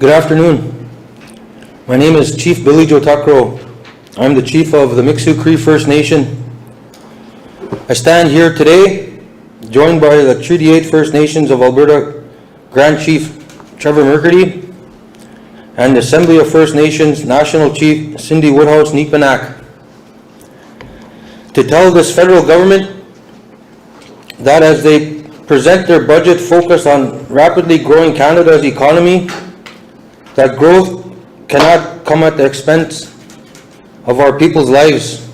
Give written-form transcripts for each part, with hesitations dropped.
Good afternoon. My name is Chief Billy Joe Tuckrow. I'm the Chief of the Mikisew Cree First Nation. I stand here today joined by the Treaty 8 First Nations of Alberta Grand Chief Trevor Mercady and the Assembly of First Nations National Chief Cindy Woodhouse Neekpanak to tell this federal government that as they present their budget focused on rapidly growing Canada's economy, that growth cannot come at the expense of our people's lives.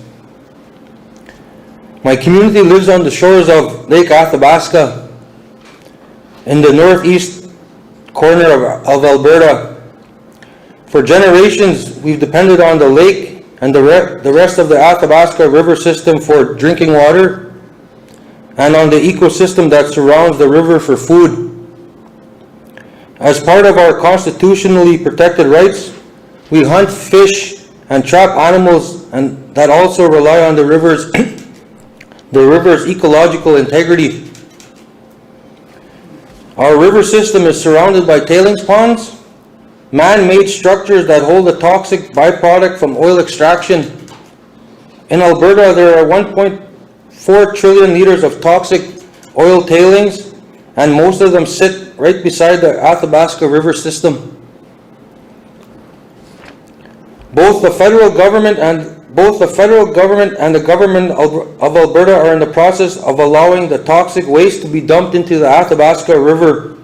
My community lives on the shores of Lake Athabasca in the northeast corner of Alberta. For generations, we've depended on the lake and the rest of the Athabasca River system for drinking water and on the ecosystem that surrounds the river for food. As part of our constitutionally protected rights, we hunt, fish, and trap animals and that also rely on the river's ecological integrity. Our river system is surrounded by tailings ponds, man-made structures that hold a toxic byproduct from oil extraction. In Alberta, there are 1.4 trillion liters of toxic oil tailings, and most of them sit right beside the Athabasca River system. Both the federal government and the government of Alberta are in the process of allowing the toxic waste to be dumped into the Athabasca River,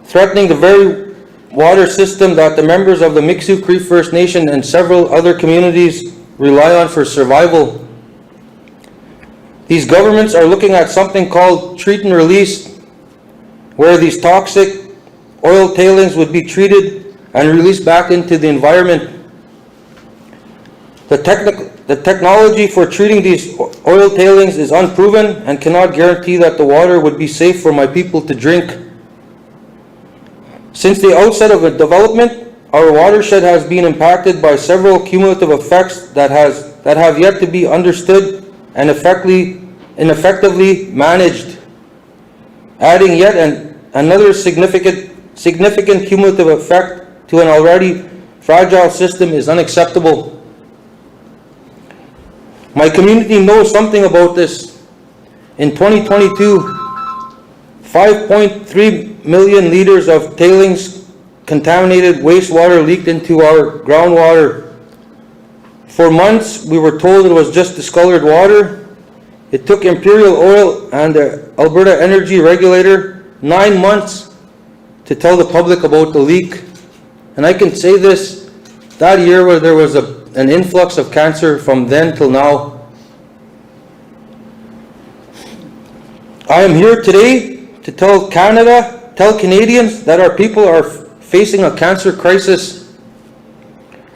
threatening the very water system that the members of the Mikisew Cree First Nation and several other communities rely on for survival. These governments are looking at something called treat and release, where these toxic oil tailings would be treated and released back into the environment. The technology for treating these oil tailings is unproven and cannot guarantee that the water would be safe for my people to drink. Since the outset of the development, our watershed has been impacted by several cumulative effects that have yet to be understood and effectively managed. Adding yet another significant cumulative effect to an already fragile system is unacceptable. My community knows something about this. In 2022, 5.3 million liters of tailings contaminated wastewater leaked into our groundwater. For months, we were told it was just discolored water. It took Imperial Oil and the Alberta Energy Regulator 9 months to tell the public about the leak. And I can say this, that year where there was an influx of cancer from then till now. I am here today to tell Canadians that our people are facing a cancer crisis.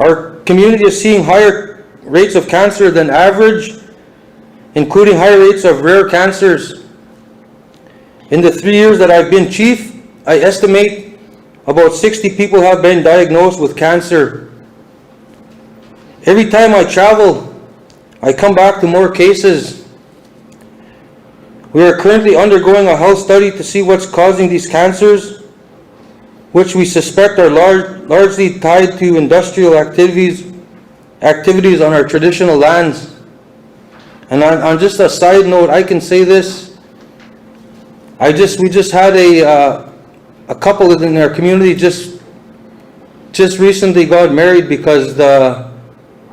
Our community is seeing higher rates of cancer than average, including high rates of rare cancers. In the 3 years that I've been chief, I estimate about 60 people have been diagnosed with cancer. Every time I travel, I come back to more cases. We are currently undergoing a health study to see what's causing these cancers, which we suspect are largely tied to industrial activities on our traditional lands. And on just a side note, I can say this. We just had a couple in our community just recently got married because the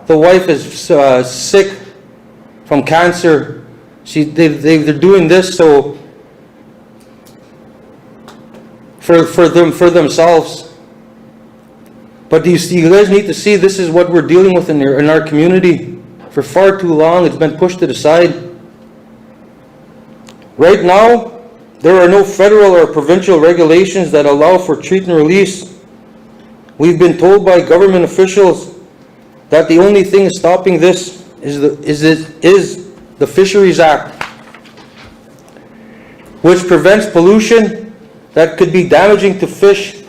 wife is sick from cancer. They're doing this so for themselves. But you guys need to see this is what we're dealing with in our community. For far too long, it's been pushed to the side. Right now, there are no federal or provincial regulations that allow for treat and release. We've been told by government officials that the only thing stopping this is the Fisheries Act, which prevents pollution that could be damaging to fish.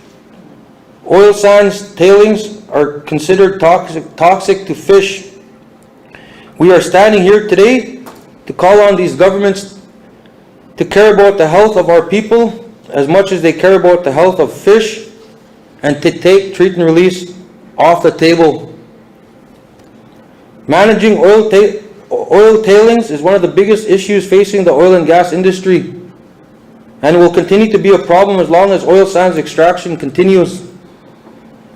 Oil sands tailings are considered toxic to fish. We are standing here today to call on these governments to care about the health of our people as much as they care about the health of fish and to take treat and release off the table. Managing oil tailings is one of the biggest issues facing the oil and gas industry, and will continue to be a problem as long as oil sands extraction continues.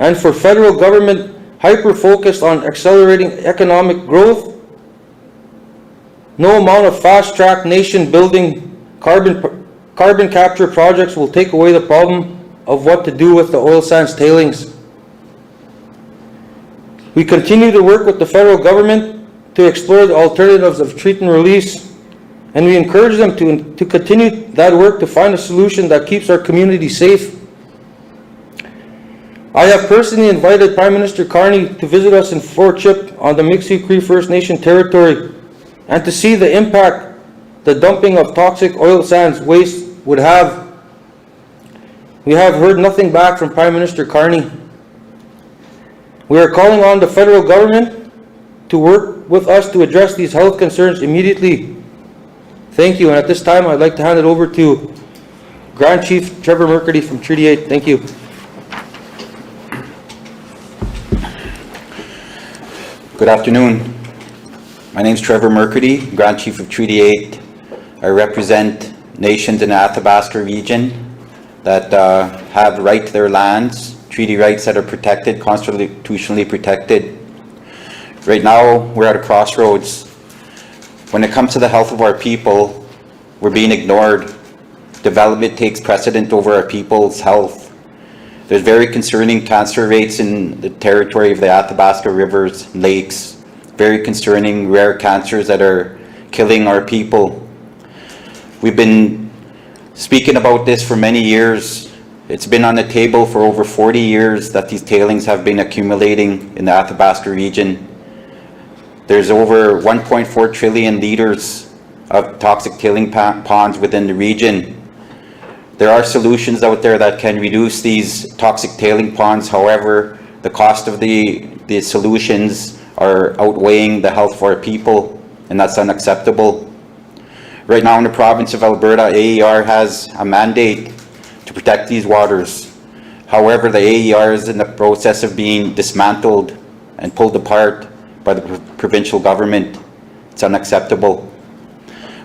And for federal government hyper-focused on accelerating economic growth, no amount of fast-track nation-building carbon capture projects will take away the problem of what to do with the oil sands tailings. We continue to work with the federal government to explore the alternatives of treat and release, and we encourage them to continue that work to find a solution that keeps our community safe. I have personally invited Prime Minister Carney to visit us in Fort Chip on the Mikisew Cree First Nation territory and to see the impact the dumping of toxic oil sands waste would have. We have heard nothing back from Prime Minister Carney. We are calling on the federal government to work with us to address these health concerns immediately. Thank you, and at this time I'd like to hand it over to Grand Chief Trevor Mercady from Treaty 8. Thank you. Good afternoon. My name is Trevor Mercady, Grand Chief of Treaty 8. I represent nations in the Athabasca region that have right to their lands, treaty rights that are protected, constitutionally protected. Right now, we're at a crossroads. When it comes to the health of our people, we're being ignored. Development takes precedent over our people's health. There's very concerning cancer rates in the territory of the Athabasca rivers, lakes, very concerning rare cancers that are killing our people. We've been speaking about this for many years. It's been on the table for over 40 years that these tailings have been accumulating in the Athabasca region. There's over 1.4 trillion liters of toxic tailing ponds within the region. There are solutions out there that can reduce these toxic tailing ponds. However, the cost of the solutions are outweighing the health of our people, and that's unacceptable. Right now in the province of Alberta, AER has a mandate to protect these waters. However, the AER is in the process of being dismantled and pulled apart by the provincial government. It's unacceptable.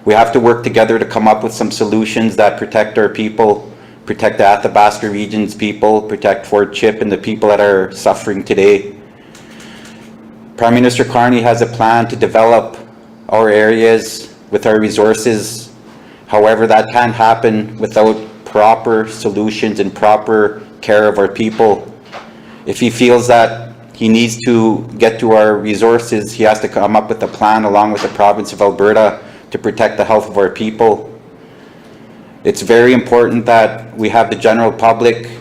We have to work together to come up with some solutions that protect our people, protect the Athabasca region's people, protect Fort Chip and the people that are suffering today. Prime Minister Carney has a plan to develop our areas with our resources. However, that can't happen without proper solutions and proper care of our people. If he feels that he needs to get to our resources, he has to come up with a plan along with the province of Alberta to protect the health of our people. It's very important that we have the general public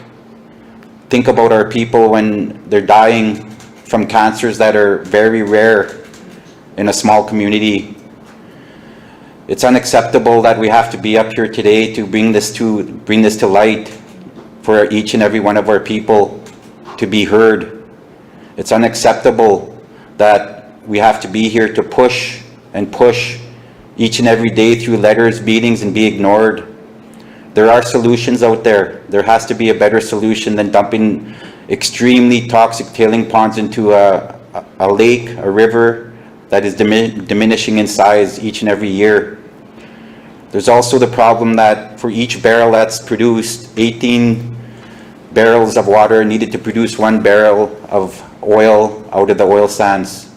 think about our people when they're dying from cancers that are very rare in a small community. It's unacceptable that we have to be up here today to bring this to light for each and every one of our people to be heard. It's unacceptable that we have to be here to push and push each and every day through letters, meetings, and be ignored. There are solutions out there. There has to be a better solution than dumping extremely toxic tailing ponds into a lake, a river that is diminishing in size each and every year. There's also the problem that for each barrel that's produced, 18 barrels of water needed to produce 1 barrel of oil out of the oil sands.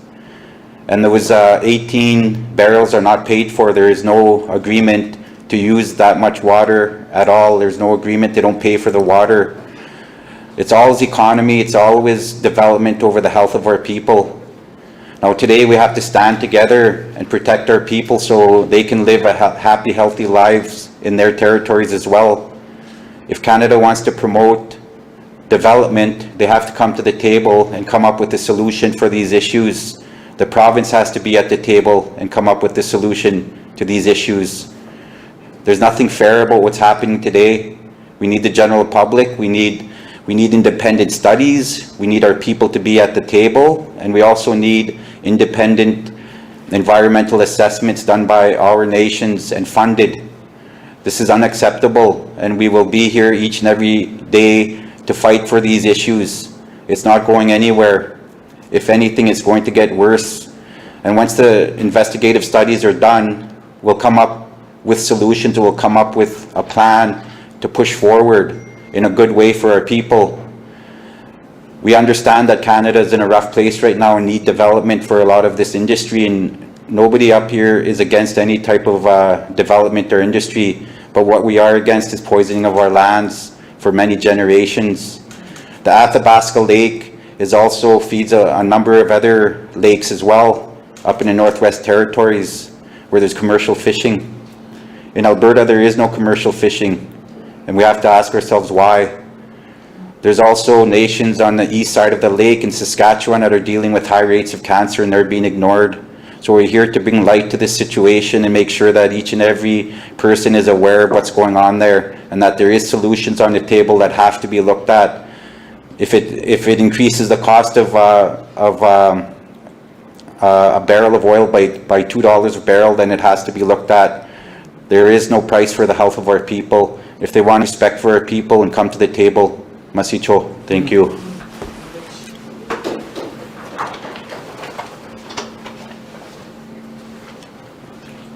And those 18 barrels are not paid for. There is no agreement to use that much water at all. There's no agreement. They don't pay for the water. It's always economy. It's always development over the health of our people. Now today we have to stand together and protect our people so they can live a happy, healthy lives in their territories as well. If Canada wants to promote development, they have to come to the table and come up with a solution for these issues. The province has to be at the table and come up with the solution to these issues. There's nothing fair about what's happening today. We need the general public. We need independent studies. We need our people to be at the table, and we also need independent environmental assessments done by our nations and funded. This is unacceptable, and we will be here each and every day to fight for these issues. It's not going anywhere. If anything, it's going to get worse. And once the investigative studies are done, we'll come up with solutions, we'll come up with a plan to push forward in a good way for our people. We understand that Canada is in a rough place right now and need development for a lot of this industry, and nobody up here is against any type of development or industry, but what we are against is poisoning of our lands for many generations. The Athabasca Lake is also feeds a number of other lakes as well, up in the Northwest Territories where there's commercial fishing. In Alberta, there is no commercial fishing, and we have to ask ourselves why. There's also nations on the east side of the lake in Saskatchewan that are dealing with high rates of cancer, and they're being ignored. So we're here to bring light to this situation and make sure that each and every person is aware of what's going on there, and that there is solutions on the table that have to be looked at. If it increases the cost of a barrel of oil by $2 a barrel, then it has to be looked at. There is no price for the health of our people. If they want respect for our people and come to the table, Masicho, thank you.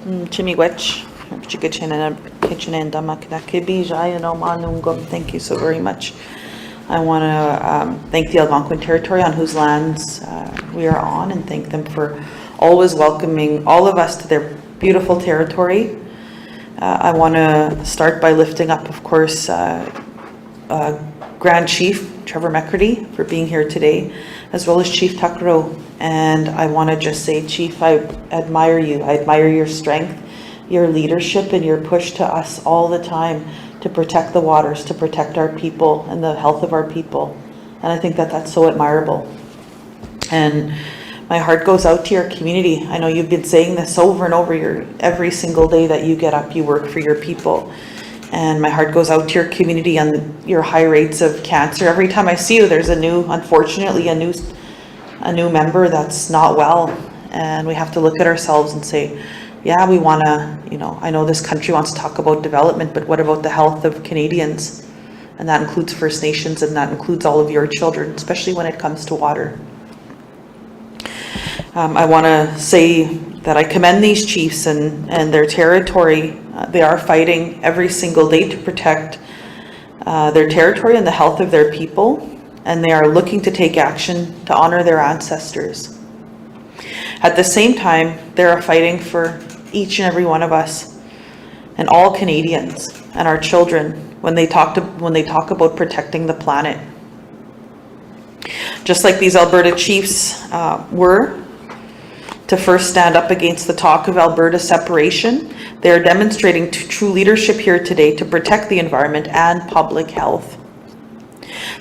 Thank you so very much. I want to thank the Algonquin Territory on whose lands we are on, and thank them for always welcoming all of us to their beautiful territory. I want to start by lifting up, of course, Grand Chief Trevor McCurdy for being here today, as well as Chief Tuckrow. And I want to just say, Chief, I admire you. I admire your strength, your leadership, and your push to us all the time to protect the waters, to protect our people and the health of our people. And I think that that's so admirable. And my heart goes out to your community. I know you've been saying this over and over. Every single day that you get up, you work for your people. And my heart goes out to your community on your high rates of cancer. Every time I see you, there's unfortunately, a new member that's not well. And we have to look at ourselves and say, yeah, we want to, I know this country wants to talk about development, but what about the health of Canadians? And that includes First Nations, and that includes all of your children, especially when it comes to water. I want to say that I commend these chiefs and their territory. They are fighting every single day to protect their territory and the health of their people, and they are looking to take action to honor their ancestors. At the same time, they are fighting for each and every one of us and all Canadians and our children when they talk about protecting the planet. Just like these Alberta chiefs were to first stand up against the talk of Alberta separation, they are demonstrating true leadership here today to protect the environment and public health.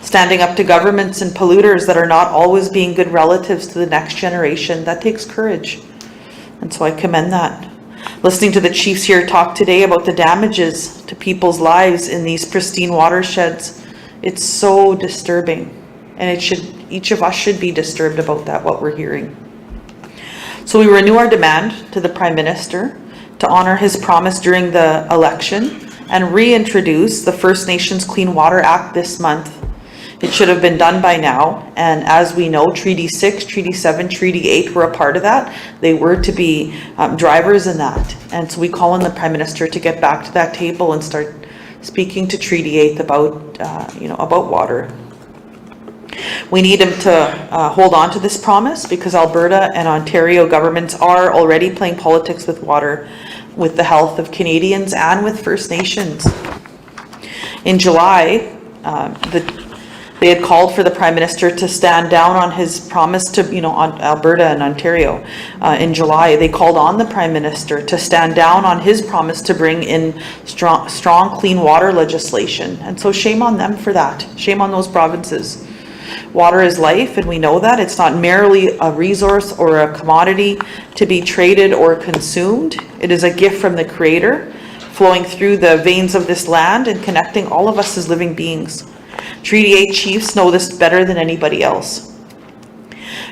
Standing up to governments and polluters that are not always being good relatives to the next generation, that takes courage. And so I commend that. Listening to the chiefs here talk today about the damages to people's lives in these pristine watersheds, it's so disturbing. And each of us should be disturbed about that, what we're hearing. So we renew our demand to the Prime Minister to honor his promise during the election and reintroduce the First Nations Clean Water Act this month. It should have been done by now, and as we know, Treaty 6, Treaty 7, Treaty 8 were a part of that. They were to be drivers in that, and so we call on the Prime Minister to get back to that table and start speaking to Treaty 8 about water. We need him to hold on to this promise, because Alberta and Ontario governments are already playing politics with water, with the health of Canadians and with First Nations. In July, they had called for the Prime Minister to stand down on his promise to, on Alberta and Ontario. In July, they called on the Prime Minister to stand down on his promise to bring in strong clean water legislation. And so shame on them for that. Shame on those provinces. Water is life, and we know that. It's not merely a resource or a commodity to be traded or consumed. It is a gift from the Creator, flowing through the veins of this land and connecting all of us as living beings. Treaty 8 chiefs know this better than anybody else.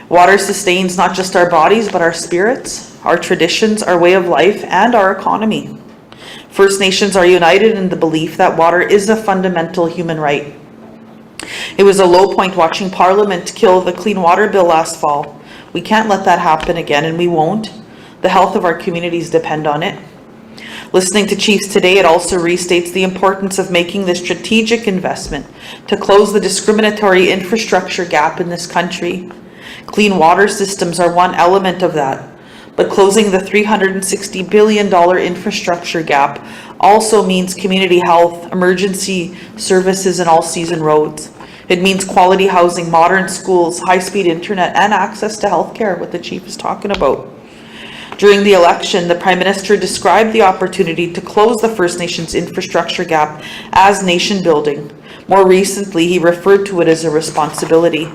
Water sustains not just our bodies, but our spirits, our traditions, our way of life, and our economy. First Nations are united in the belief that water is a fundamental human right. It was a low point watching Parliament kill the clean water bill last fall. We can't let that happen again, and we won't. The health of our communities depend on it. Listening to chiefs today, it also restates the importance of making the strategic investment to close the discriminatory infrastructure gap in this country. Clean water systems are one element of that, but closing the $360 billion infrastructure gap also means community health, emergency services, and all-season roads. It means quality housing, modern schools, high-speed internet, and access to healthcare, what the chief is talking about. During the election, the Prime Minister described the opportunity to close the First Nations infrastructure gap as nation building. More recently, he referred to it as a responsibility.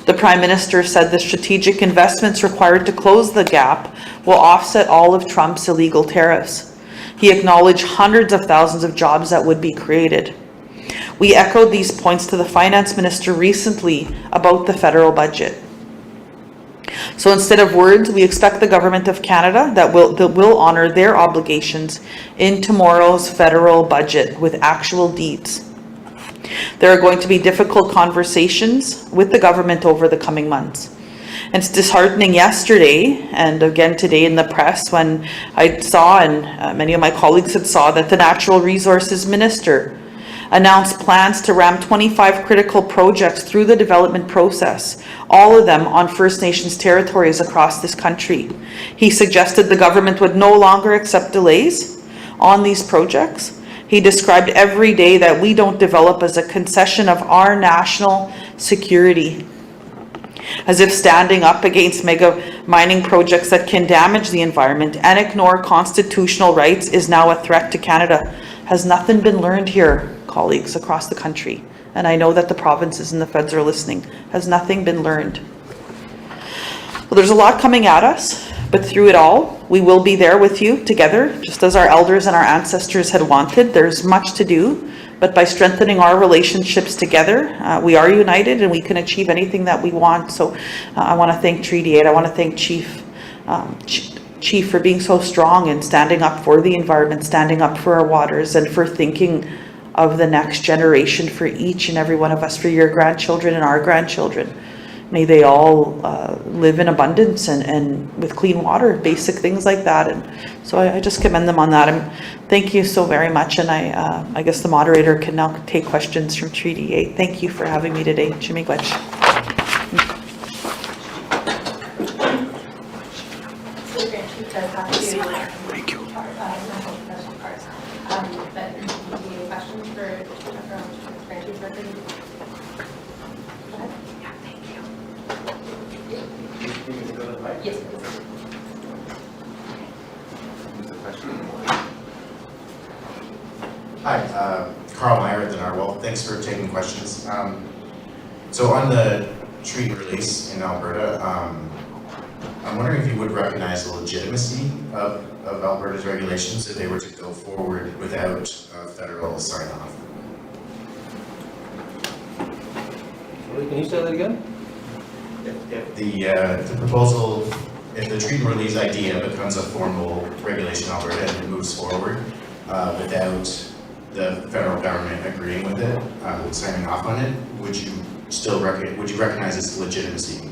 The Prime Minister said the strategic investments required to close the gap will offset all of Trump's illegal tariffs. He acknowledged hundreds of thousands of jobs that would be created. We echoed these points to the Finance Minister recently about the federal budget. So instead of words, we expect the Government of Canada that will honor their obligations in tomorrow's federal budget with actual deeds. There are going to be difficult conversations with the government over the coming months. And it's disheartening yesterday and again today in the press when I saw, and many of my colleagues had saw, that the Natural Resources Minister announced plans to ram 25 critical projects through the development process, all of them on First Nations territories across this country. He suggested the government would no longer accept delays on these projects. He described every day that we don't develop as a concession of our national security, as if standing up against mega mining projects that can damage the environment and ignore constitutional rights is now a threat to Canada. Has nothing been learned here, colleagues across the country? And I know that the provinces and the feds are listening. Has nothing been learned? Well, there's a lot coming at us, but through it all, we will be there with you together, just as our elders and our ancestors had wanted. There's much to do, but by strengthening our relationships together, we are united and we can achieve anything that we want. So I want to thank Treaty 8. I want to thank Chief for being so strong and standing up for the environment, standing up for our waters, and for thinking of the next generation, for each and every one of us, for your grandchildren and our grandchildren. May they all live in abundance and with clean water, basic things like that. And so I just commend them on that. And thank you so very much. And I guess the moderator can now take questions from Treaty 8. Thank you for having me today. Jimmy Gwetch. Thank you. Questions for Yes, please. Hi, Carl Meyer at the Narwhal. Thanks for taking questions. So on the treaty release in Alberta, I'm wondering if you would recognize the legitimacy of Alberta's regulations if they were to go forward without federal sign-off. Can you say that again? If the proposal, if the treaty release idea becomes a formal regulation in Alberta and it moves forward without the federal government agreeing with it, signing off on it, would you recognize its legitimacy?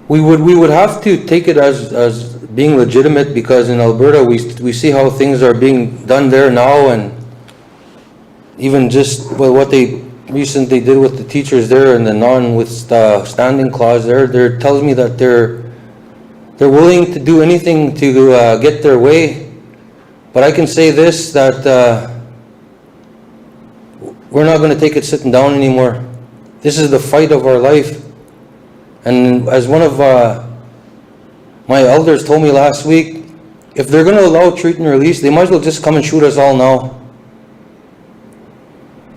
We would have to take it as being legitimate, because in Alberta we see how things are being done there now, and even just what they recently did with the teachers there and the non-withstanding clause there tells me that they're willing to do anything to get their way. But I can say this, that we're not going to take it sitting down anymore. This is the fight of our life. And as one of my elders told me last week, if they're going to allow treat and release, they might as well just come and shoot us all now.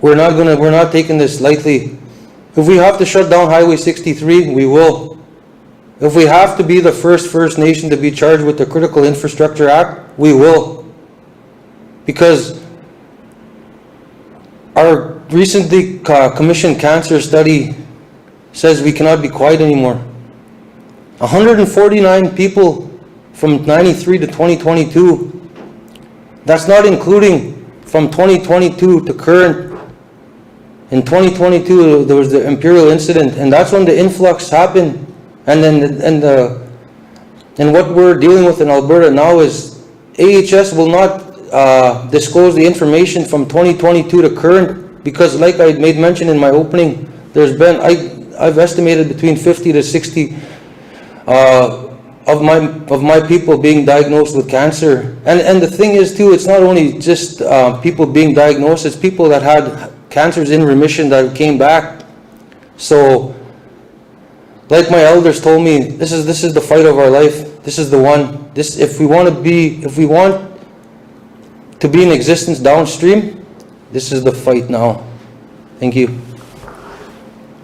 We're not taking this lightly. If we have to shut down Highway 63, we will. If we have to be the first First Nation to be charged with the Critical Infrastructure Act, we will. Because our recently commissioned cancer study says we cannot be quiet anymore. 149 people from 93 to 2022. That's not including from 2022 to current. In 2022, there was the Imperial incident, and that's when the influx happened. And then and what we're dealing with in Alberta now is AHS will not disclose the information from 2022 to current, because like I made mention in my opening, there's been, I've estimated between 50 to 60 of my people being diagnosed with cancer. And the thing is too, it's not only just people being diagnosed, it's people that had cancers in remission that came back. So, like my elders told me, this is the fight of our life. This is the one. If we want to be in existence downstream, this is the fight now. Thank you.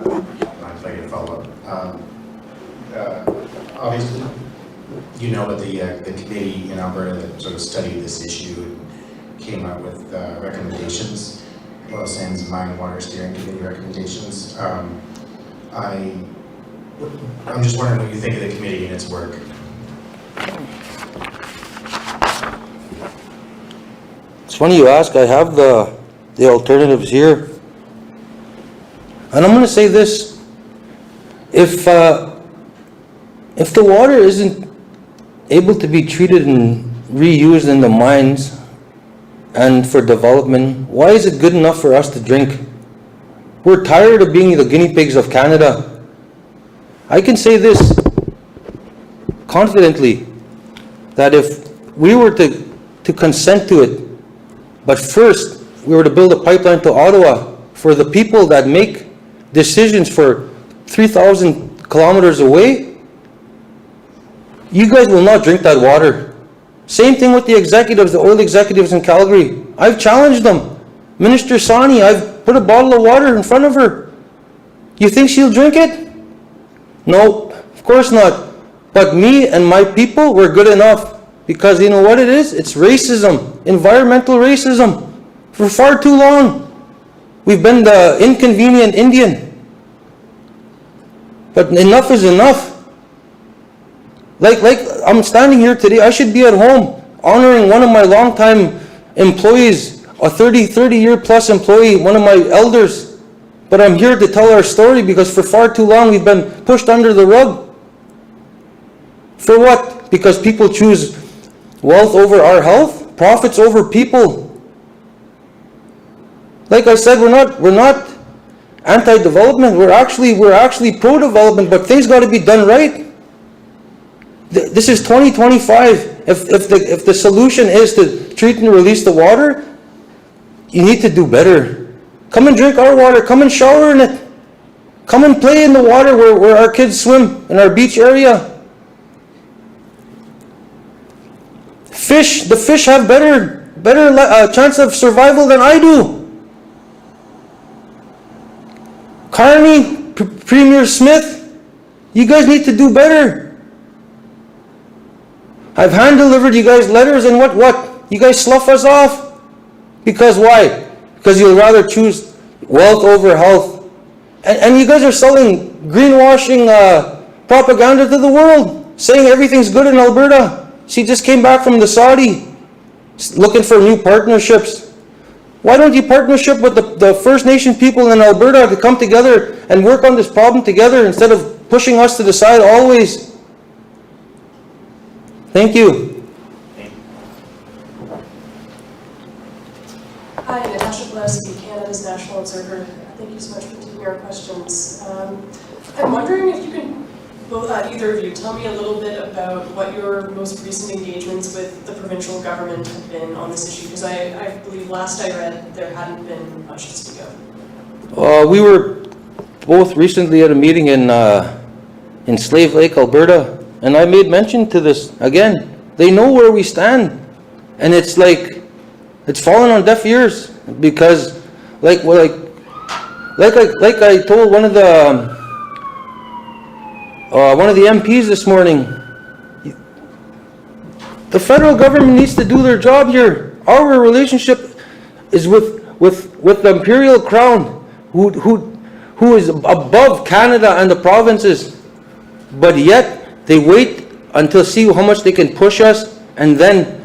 If I can follow up. Obviously, you know that the committee in Alberta that sort of studied this issue and came up with recommendations, Oil Sands Mine and Water Steering Committee recommendations. I'm just wondering what you think of the committee and its work. It's funny you ask. I have the alternatives here, and I'm going to say this: if the water isn't able to be treated and reused in the mines and for development, why is it good enough for us to drink? We're tired of being the guinea pigs of Canada. I can say this confidently, that if we were to consent to it, but first we were to build a pipeline to Ottawa for the people that make decisions for 3,000 kilometers away, you guys will not drink that water. Same thing with the executives, the oil executives in Calgary. I've challenged them. Minister Sani, I've put a bottle of water in front of her. You think she'll drink it? No, of course not. But me and my people were good enough, because you know what it is? It's racism, environmental racism. For far too long, we've been the inconvenient Indian. But enough is enough. Like I'm standing here today, I should be at home honoring one of my longtime employees, a 30-year plus employee, one of my elders. But I'm here to tell our story because for far too long we've been pushed under the rug. For what? Because people choose wealth over our health, profits over people. Like I said, we're not anti-development. We're actually pro-development, but things got to be done right. This is 2025. If the solution is to treat and release the water, you need to do better. Come and drink our water. Come and shower in it. Come and play in the water where our kids swim in our beach area. The fish have better chance of survival than I do. Carney, Premier Smith, you guys need to do better. I've hand-delivered you guys letters, and what? You guys slough us off. Because why? Because you'll rather choose wealth over health. And you guys are selling greenwashing propaganda to the world, saying everything's good in Alberta. She just came back from the Saudi, looking for new partnerships. Why don't you partnership with the First Nation people in Alberta to come together and work on this problem together instead of pushing us to the side always? Thank you. Hi, Natasha Pulaski, Canada's National Observer. Thank you so much for taking our questions. I'm wondering if you can, both either of you, tell me a little bit about what your most recent engagements with the provincial government have been on this issue, because I believe last I read there hadn't been much to speak of. We were both recently at a meeting in Slave Lake, Alberta, and I made mention to this again. They know where we stand, and it's like it's fallen on deaf ears because, like I told one of the MPs this morning, the federal government needs to do their job here. Our relationship is with the Imperial Crown, who is above Canada and the provinces, but yet they wait until see how much they can push us, and then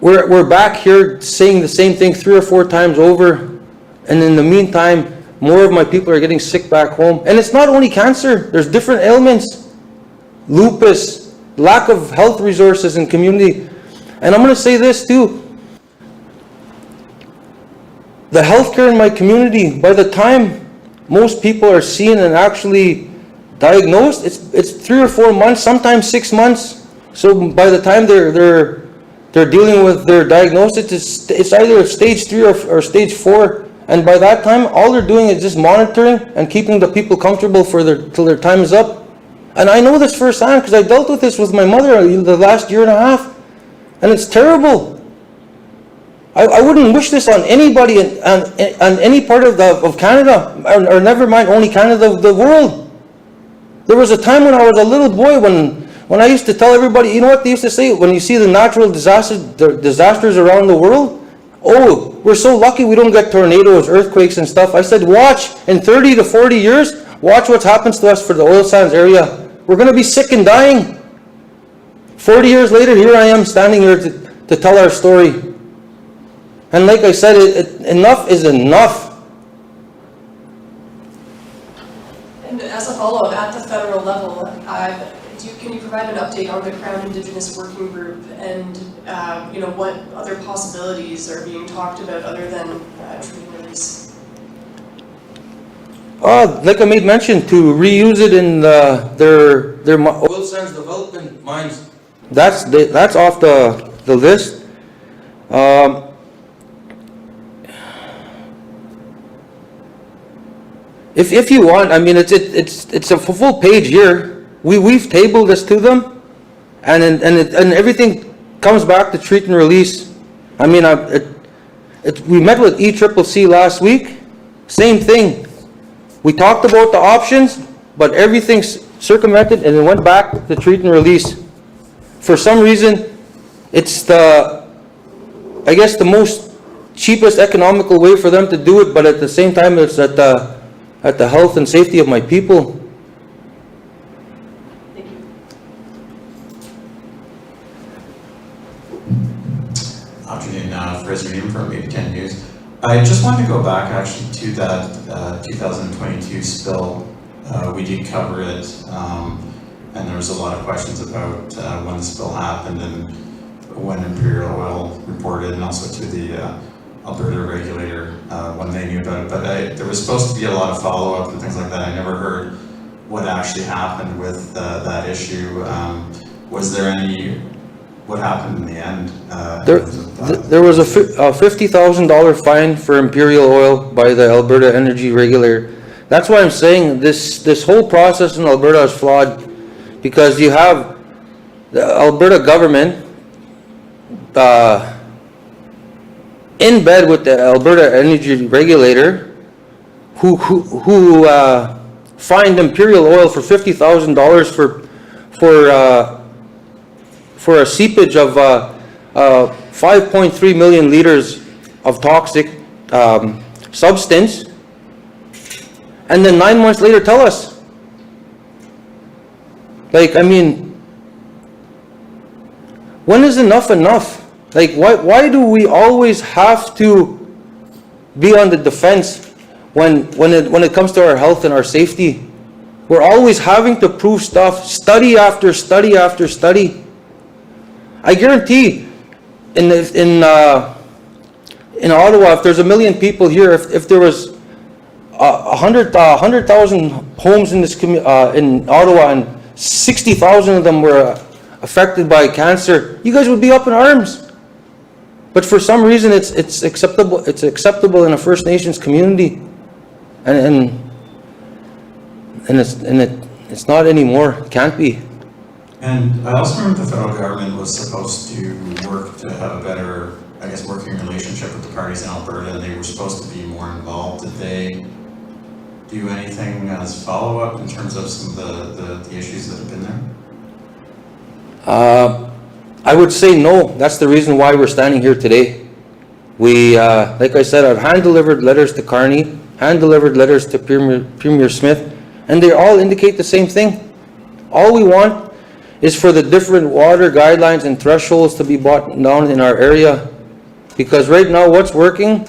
we're back here saying the same thing 3 or 4 times over, and in the meantime, more of my people are getting sick back home. And it's not only cancer, there's different ailments, lupus, lack of health resources in community. And I'm going to say this too, the healthcare in my community, by the time most people are seen and actually diagnosed, it's 3 or 4 months, sometimes 6 months. So by the time they're dealing with their diagnosis, it's either stage 3 or stage 4. And by that time, all they're doing is just monitoring and keeping the people comfortable till their time is up. And I know this firsthand because I dealt with this with my mother the last year and a half. And it's terrible. I wouldn't wish this on anybody on any part of Canada, or never mind only Canada, the world. There was a time when I was a little boy when I used to tell everybody, you know what they used to say, when you see the natural disasters around the world, oh, we're so lucky we don't get tornadoes, earthquakes and stuff. I said, watch, in 30 to 40 years, watch what happens to us for the oil sands area. We're going to be sick and dying. 40 years later, here I am standing here to tell our story. And like I said, enough is enough. And as a follow-up, at the federal level, can you provide an update on the Crown Indigenous Working Group and what other possibilities are being talked about other than treaty release? Like I made mention, to reuse it in their oil sands development mines. That's off the list. If you want, I mean, it's a full page here. We've tabled this to them, and everything comes back to treat and release. I mean, we met with ECCC last week. Same thing. We talked about the options, but everything's circumvented and it went back to treat and release. For some reason, it's the most cheapest economical way for them to do it, but at the same time, it's at the health and safety of my people. Thank you. Afternoon, Fraser Newman from APTN News. I just wanted to go back actually to that 2022 spill. We did cover it, and there was a lot of questions about when the spill happened and when Imperial Oil reported, and also to the Alberta regulator when they knew about it. But there was supposed to be a lot of follow-up and things like that. I never heard what actually happened with that issue. Was there any? What happened in the end? There was a $50,000 fine for Imperial Oil by the Alberta Energy Regulator. That's why I'm saying this whole process in Alberta is flawed, because you have the Alberta government in bed with the Alberta Energy Regulator, who fined Imperial Oil for $50,000 for a seepage of 5.3 million liters of toxic substance, and then 9 months later tell us. Like, I mean, when is enough enough? Like, why do we always have to be on the defense when it comes to our health and our safety? We're always having to prove stuff, study after study after study. I guarantee in Ottawa, if there's 1 million people here, if there was 100,000 homes in this in Ottawa, and 60,000 of them were affected by cancer, you guys would be up in arms. But for some reason, it's acceptable. It's acceptable in a First Nations community, and it's not anymore. It can't be. And I also remember the federal government was supposed to work to have a better, I guess, working relationship with the parties in Alberta, and they were supposed to be more involved. Did they do anything as follow-up in terms of some of the issues that have been there? I would say no. That's the reason why we're standing here today. We, like I said, I've hand-delivered letters to Carney, hand-delivered letters to Premier Smith, and they all indicate the same thing. All we want is for the different water guidelines and thresholds to be brought down in our area. Because right now, what's working,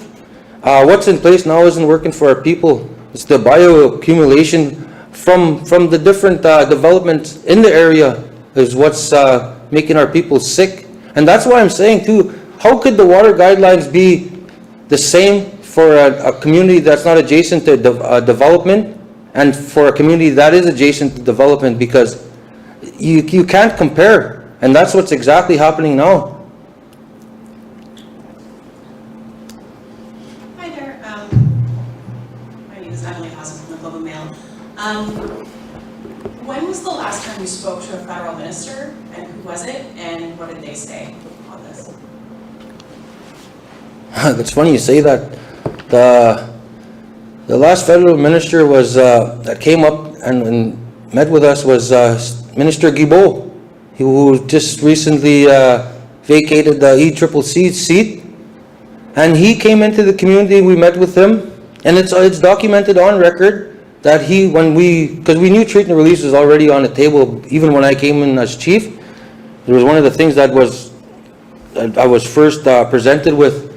what's in place now isn't working for our people. It's the bioaccumulation from the different developments in the area is what's making our people sick. And that's why I'm saying too, how could the water guidelines be the same for a community that's not adjacent to development and for a community that is adjacent to development? Because you can't compare, and that's what's exactly happening now. Hi there. My name is Emily Hazen from the Global Mail. When was the last time you spoke to a federal minister, and who was it, and what did they say on this? It's funny you say that. The last federal minister was that came up and met with us was Minister Guilbeault, who just recently vacated the ECCC seat, and he came into the community. We met with him, and it's documented on record that because we knew treat and release was already on the table even when I came in as chief. It was one of the things that I was first presented with.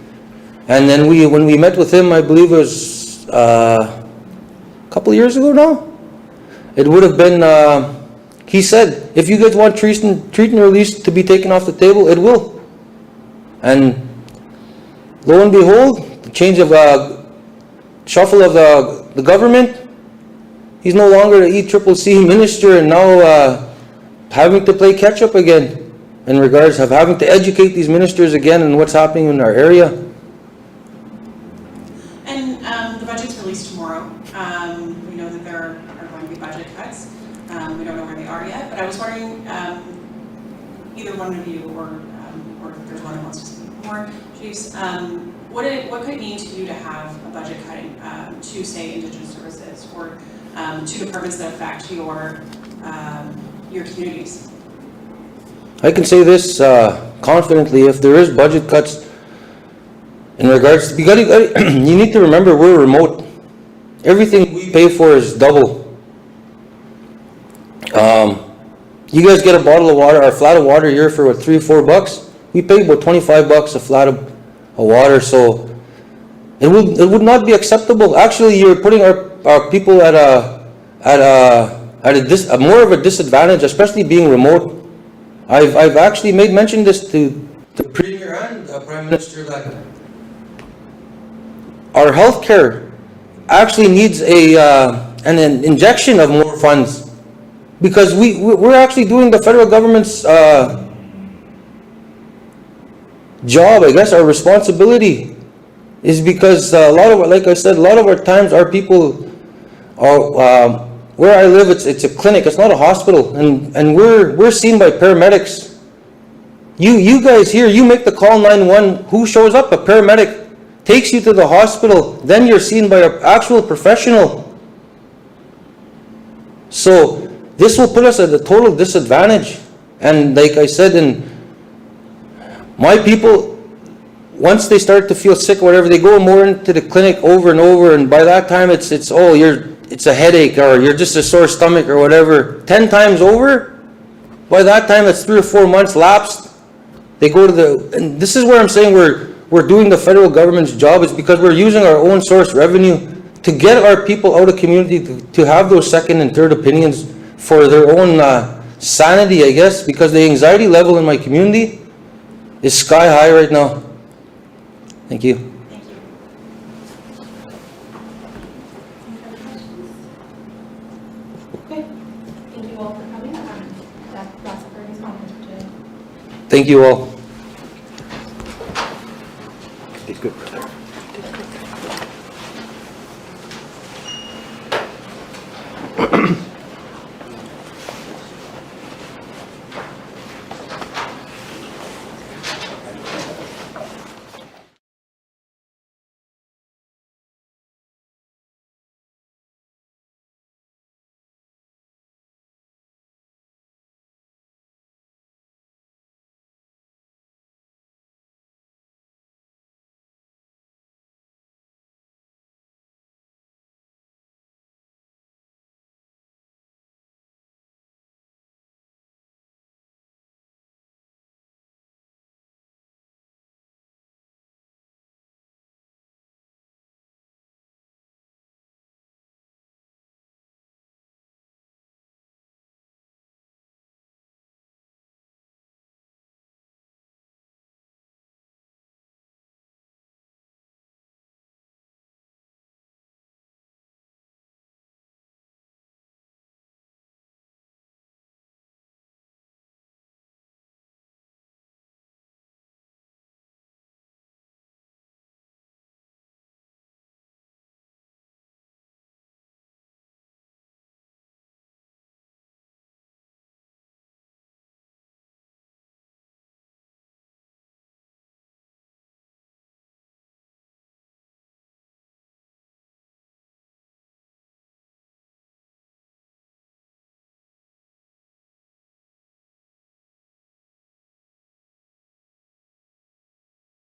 And then when we met with him, I believe it was a couple of years ago now, it would have been, he said, if you guys want treat and release to be taken off the table, it will. And lo and behold, the change of shuffle of the government, he's no longer the ECCC minister, and now having to play catch up again in regards of having to educate these ministers again on what's happening in our area. And the budget's released tomorrow. We know that there are going to be budget cuts. We don't know where they are yet, but I was wondering, either one of you, or if there's one who wants to speak more, chiefs, what could it mean to you to have a budget cutting to, say, Indigenous services, or to departments that affect your communities? I can say this confidently, if there is budget cuts in regards to, you need to remember we're remote. Everything we pay for is double. You guys get a bottle of water, or a flat of water here for what, $3 or $4? We pay about $25 a flat of water, so it would not be acceptable. Actually, you're putting our people at more of a disadvantage, especially being remote. I've actually made mention this to the Premier and the Prime Minister that our healthcare actually needs an injection of more funds, because we're actually doing the federal government's job, I guess. Our responsibility is because like I said, a lot of our times our people are, where I live, it's a clinic, it's not a hospital, and we're seen by paramedics. You guys here, you make the call 911, who shows up? A paramedic takes you to the hospital, then you're seen by an actual professional. So this will put us at a total disadvantage. And like I said, in my people, once they start to feel sick or whatever, they go more into the clinic over and over, and by that time it's a headache, or you're just a sore stomach or whatever. 10 times over, by that time it's 3 or 4 months lapsed. They go to and this is where I'm saying we're doing the federal government's job, is because we're using our own source revenue to get our people out of community to have those second and third opinions for their own sanity, I guess, because the anxiety level in my community is sky high right now. Thank you. Thank you. Okay, thank you all for coming. That's our earnings conference for today. Thank you all. It's good, brother.